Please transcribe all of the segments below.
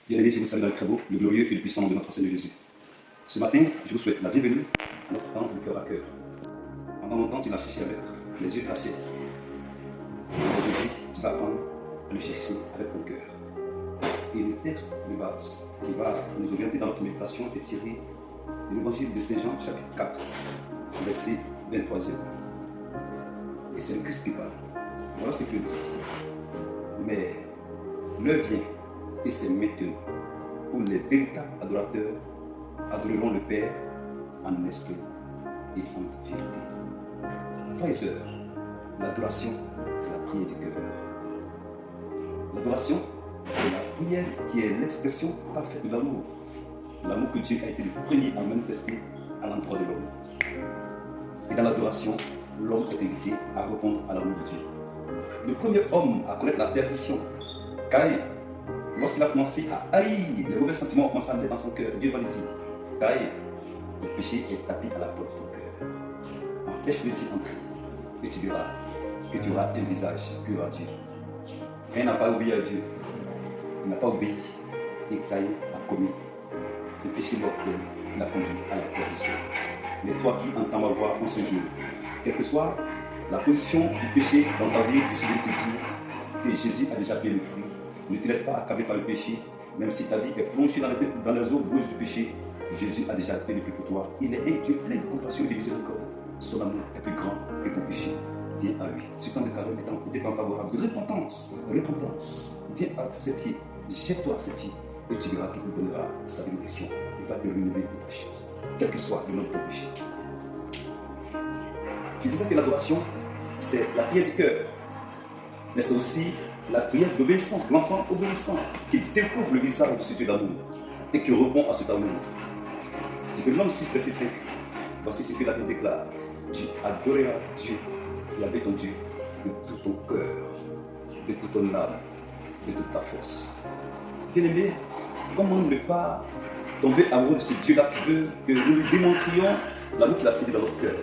Bien-aimés, je vous salue dans le très beau, le glorieux et le puissant nom de notre Seigneur Jésus. Ce matin, je vous souhaite la bienvenue à notre temps de cœur à cœur. Pendant longtemps, tu l'as cherché avec les yeux cachés. Aujourd'hui, tu vas apprendre à le chercher avec ton cœur. Et le texte de base qui va nous orienter dans notre méditation est tiré de l'évangile de Saint Jean, chapitre 4, verset 23e. Et c'est le Christ qui parle. Voilà ce qu'il dit. Mais l'heure vient, et c'est maintenant, où les véritables adorateurs adoreront le Père en esprit et en vérité. Frères et sœurs, l'adoration, c'est la prière du cœur. L'adoration, c'est la prière qui est l'expression parfaite de l'amour. L'amour que Dieu a été le premier à manifester à l'endroit de l'homme. Et dans l'adoration, l'homme est invité à répondre à l'amour de Dieu. Le premier homme à connaître la perdition, Caïn, lorsqu'il a commencé à haïr, les mauvais sentiments ont commencé à mettre dans son cœur. Dieu va lui dire, Caïn, le péché est tapé à la porte de ton cœur. Empêche-le d'y entrer, et tu verras que tu auras un visage pur à Dieu. Caïn n'a pas obéi à Dieu, il n'a pas obéi, et Caïn a commis le péché mortel qui l'a conduit à la perdition. Mais toi qui entends ma voix en ce jour, quelle que soit la position du péché dans ta vie, je vais te dire que Jésus a déjà payé le prix. Ne te laisse pas accabler par le péché, même si ta vie est plongée dans les eaux brûlantes du péché. Jésus a déjà payé le prix pour toi. Il est un Dieu plein de compassion et de miséricorde. Son amour est plus grand que ton péché. Viens à lui. Ce temps de carême est en favorable de repentance. Viens à ses pieds. Jette-toi à ses pieds. Et tu verras qu'il te donnera sa bénédiction. Il va te renouveler pour ta chose. Quel que soit le nom de ton péché. Tu disais que l'adoration, c'est la prière du cœur. Mais c'est aussi la prière d'obéissance, l'enfant obéissant, qui découvre le visage de ce Dieu d'amour et qui répond à cet amour. De l'homme 6, verset 5, voici ce que la Bible déclare. Tu adoreras Dieu, avec ton Dieu, de tout ton cœur, de toute ton âme, de toute ta force. Bien-aimé, comment ne pas tomber amoureux de ce Dieu-là qui veut que nous lui démontrions l'amour qu'il a séduit dans notre cœur.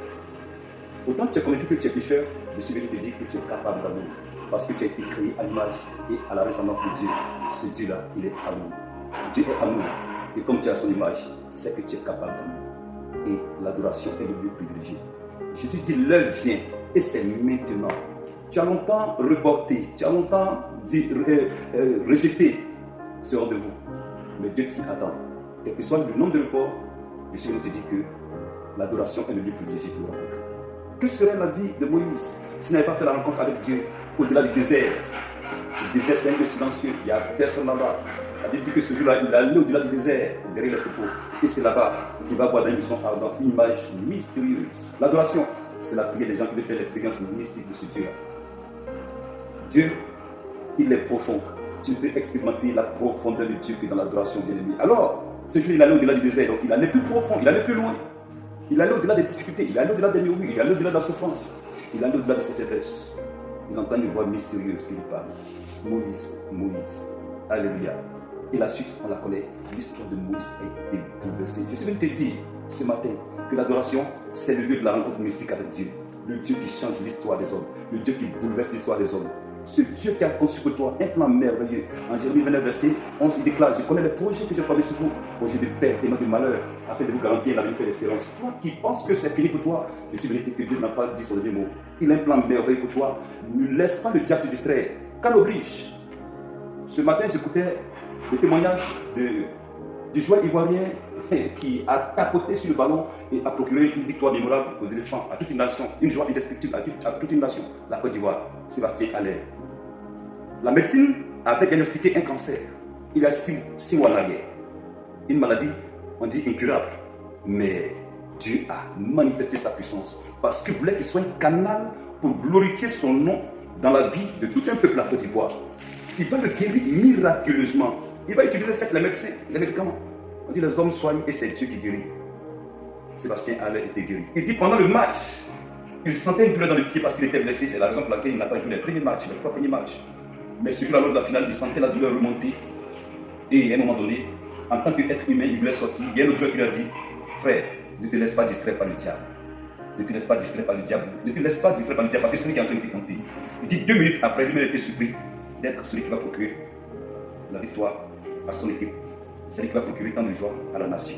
Autant tu es convaincu que tu es pécheur, je suis venu te dire que tu es capable d'amour. Parce que tu as été créé à l'image et à la ressemblance de Dieu. Ce Dieu-là, il est amour. Dieu est amour. Et comme tu as son image, c'est que tu es capable d'amour. Et l'adoration est le lieu privilégié. Jésus dit, l'heure vient et c'est maintenant. Tu as longtemps reporté, tu as longtemps rejeté ce rendez-vous. Mais Dieu t'y attend. Quel que soit le nombre de reports, je suis venu te dire que l'adoration est le lieu privilégié pour la rencontre. Que serait la vie de Moïse s'il n'avait pas fait la rencontre avec Dieu au-delà du désert? Le désert, c'est un lieu silencieux, il n'y a personne là-bas. La Bible dit que ce jour-là, il allait au-delà du désert, derrière les troupeaux. Et c'est là-bas qu'il va voir dans une image mystérieuse. L'adoration, c'est la prière des gens qui veulent faire l'expérience mystique de ce Dieu-là. Dieu, il est profond. Tu peux expérimenter la profondeur de Dieu que dans l'adoration bien-aimée. Alors, ce jour, il allait au-delà du désert, donc il allait plus profond, il allait plus loin. Il allait au-delà des difficultés, il allait au-delà des murmures, il allait au-delà de la souffrance, il allait au-delà de cette faiblesse. Il entend une voix mystérieuse qui lui parle. Moïse, Moïse, alléluia. Et la suite, on la connaît. L'histoire de Moïse a été bouleversée. Je suis venu te dire ce matin que l'adoration, c'est le lieu de la rencontre mystique avec Dieu. Le Dieu qui change l'histoire des hommes, le Dieu qui bouleverse l'histoire des hommes. Ce Dieu qui a conçu pour toi un plan merveilleux. En Jérémie 29, verset 11, il déclare, je connais les projets que j'ai formés sur vous, projets de paix et non de malheur, afin de vous garantir la vie et l'espérance. Toi qui penses que c'est fini pour toi, je suis venu dire que Dieu n'a pas dit son dernier mot. Il a un plan merveilleux pour toi. Ne laisse pas le diable te distraire. Qu'à l'oblige. Ce matin, j'écoutais le témoignage du joueur ivoirien qui a tapoté sur le ballon et a procuré une victoire mémorable aux éléphants, à toute une nation, une joie indescriptible à toute une nation, la Côte d'Ivoire, Sébastien Haller. La médecine avait diagnostiqué un cancer il y a 6 mois en arrière. Une maladie, on dit incurable. Mais Dieu a manifesté sa puissance parce qu'il voulait qu'il soit un canal pour glorifier son nom dans la vie de tout un peuple à Côte d'Ivoire. Il va le guérir miraculeusement. Il va utiliser certes les médicaments. On dit les hommes soignent et c'est Dieu qui guérit. Sébastien Haller était guéri. Il dit pendant le match, il sentait une douleur dans le pied parce qu'il était blessé. C'est la raison pour laquelle il n'a pas joué les 3 premiers matchs. Mais ce jour-là, lors de la finale, il sentait la douleur remonter. Et à un moment donné, en tant qu'être humain, il voulait sortir. Il y a un autre joueur qui lui a dit, frère, ne te laisse pas distraire par le diable. Ne te laisse pas distraire par le diable. Ne te laisse pas distraire par le diable parce que c'est lui qui est en train de te tenter. Il dit 2 minutes après, lui-même était surpris d'être celui qui va procurer la victoire à son équipe. C'est lui qui va procurer tant de joie à la nation.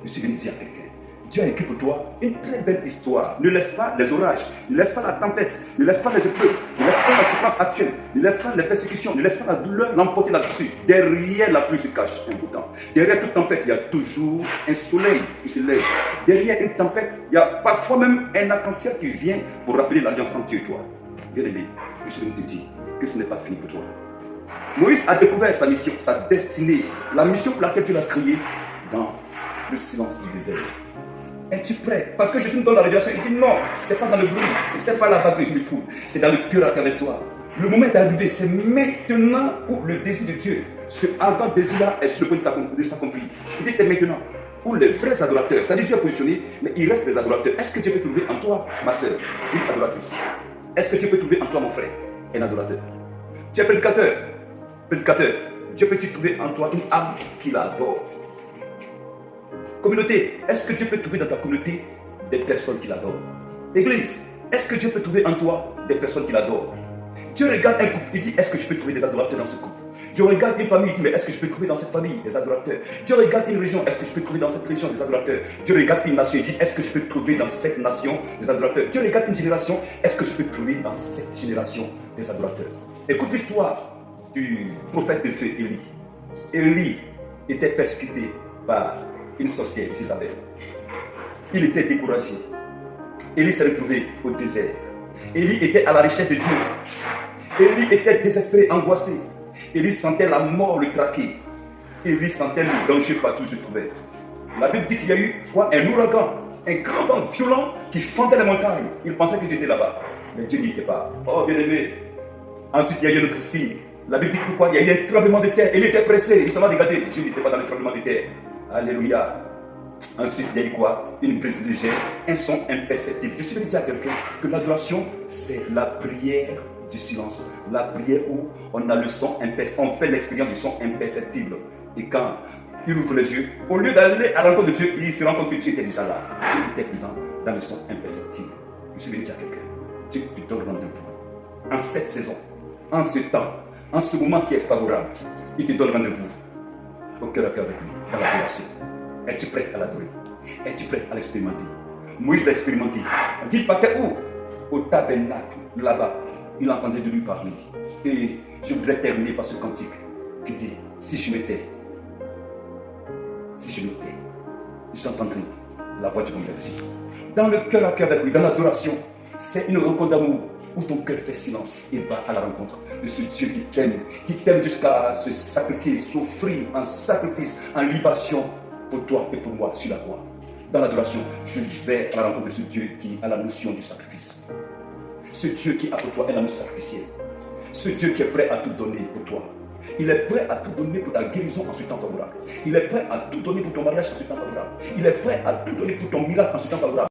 Je suis venu dire à quelqu'un, Dieu a écrit pour toi une très belle histoire. Ne laisse pas les orages, ne laisse pas la tempête, ne laisse pas les épreuves, ne laisse pas la souffrance actuelle, ne laisse pas les persécutions, ne laisse pas la douleur l'emporter là-dessus. Derrière la pluie se cache un beau temps. Derrière toute tempête, il y a toujours un soleil qui se lève. Derrière une tempête, il y a parfois même un arc-en-ciel qui vient pour rappeler l'alliance entre Dieu et toi. Bien-aimé, je suis venu te dire que ce n'est pas fini pour toi. Moïse a découvert sa mission, sa destinée, la mission pour laquelle Dieu l'a créé dans le silence du désert. Es-tu prêt? Parce que Jésus nous donne la révélation. Il dit non, ce n'est pas dans le bruit, ce n'est pas là-bas que je me trouve, c'est dans le cœur avec toi. Le moment est arrivé, c'est maintenant où le désir de Dieu, ce ardent désir-là est sur le point de s'accomplir. Il dit c'est maintenant où les vrais adorateurs, c'est-à-dire Dieu est positionné, mais il reste des adorateurs. Est-ce que Dieu peut trouver en toi, ma soeur, une adoratrice? Est-ce que Dieu peut trouver en toi, mon frère, un adorateur? Tu es prédicateur, Dieu peut-il trouver en toi une âme qui l'adore? Communauté, est-ce que Dieu peut trouver dans ta communauté des personnes qui l'adorent? Église, est-ce que Dieu peut trouver en toi des personnes qui l'adorent? Dieu regarde un couple, il dit, est-ce que je peux trouver des adorateurs dans ce couple? Dieu regarde une famille, il dit, mais est-ce que je peux trouver dans cette famille des adorateurs? Dieu regarde une région, est-ce que je peux trouver dans cette région des adorateurs? Dieu regarde une nation, il dit, est-ce que je peux trouver dans cette nation des adorateurs? Dieu regarde une génération, est-ce que je peux trouver dans cette génération des adorateurs? Écoute l'histoire du prophète de feu Élie. Élie était persécuté par une sorcière, Isabelle. Il était découragé. Élie s'est retrouvé au désert. Élie était à la recherche de Dieu. Élie était désespéré, angoissé. Élie sentait la mort le traquer. Élie sentait le danger partout où il se trouvait. La Bible dit qu'il y a eu quoi? Un ouragan, un grand vent violent qui fendait les montagnes. Il pensait que Dieu était là-bas. Mais Dieu n'y était pas. Oh bien-aimé. Ensuite, il y a eu un autre signe. La Bible dit que quoi? Il y a eu un tremblement de terre. Il était pressé. Il s'en va regarder. Dieu n'était pas dans le tremblement de terre. Alléluia. Ensuite, il y a eu quoi? Une brise légère, un son imperceptible. Je suis venu dire à quelqu'un que l'adoration, c'est la prière du silence. La prière où on a le son imperceptible. On fait l'expérience du son imperceptible. Et quand il ouvre les yeux, au lieu d'aller à la rencontre de Dieu, il se rend compte que Dieu était déjà là. Dieu était présent dans le son imperceptible. Je suis venu dire à quelqu'un, Dieu te donne rendez-vous. En cette saison, en ce temps, en ce moment qui est favorable, il te donne rendez-vous. Au cœur à cœur avec lui, dans la relation. Es-tu prêt à l'adorer? Es-tu prêt à l'expérimenter? Moïse l'a expérimenté. Il partait où? Au tabernacle, là-bas. Il entendait de lui parler. Et je voudrais terminer par ce cantique qui dit, si je m'étais, j'entendrais la voix du bon berger. Dans le cœur à cœur avec lui, dans l'adoration, c'est une rencontre d'amour où ton cœur fait silence et va à la rencontre de ce Dieu qui t'aime jusqu'à se sacrifier, s'offrir en sacrifice, en libation pour toi et pour moi sur la croix. Dans l'adoration, je vais à la rencontre de ce Dieu qui a la notion du sacrifice. Ce Dieu qui a pour toi un amour sacrificiel. Ce Dieu qui est prêt à tout donner pour toi. Il est prêt à tout donner pour ta guérison en ce temps favorable. Il est prêt à tout donner pour ton mariage en ce temps favorable. Il est prêt à tout donner pour ton miracle en ce temps favorable.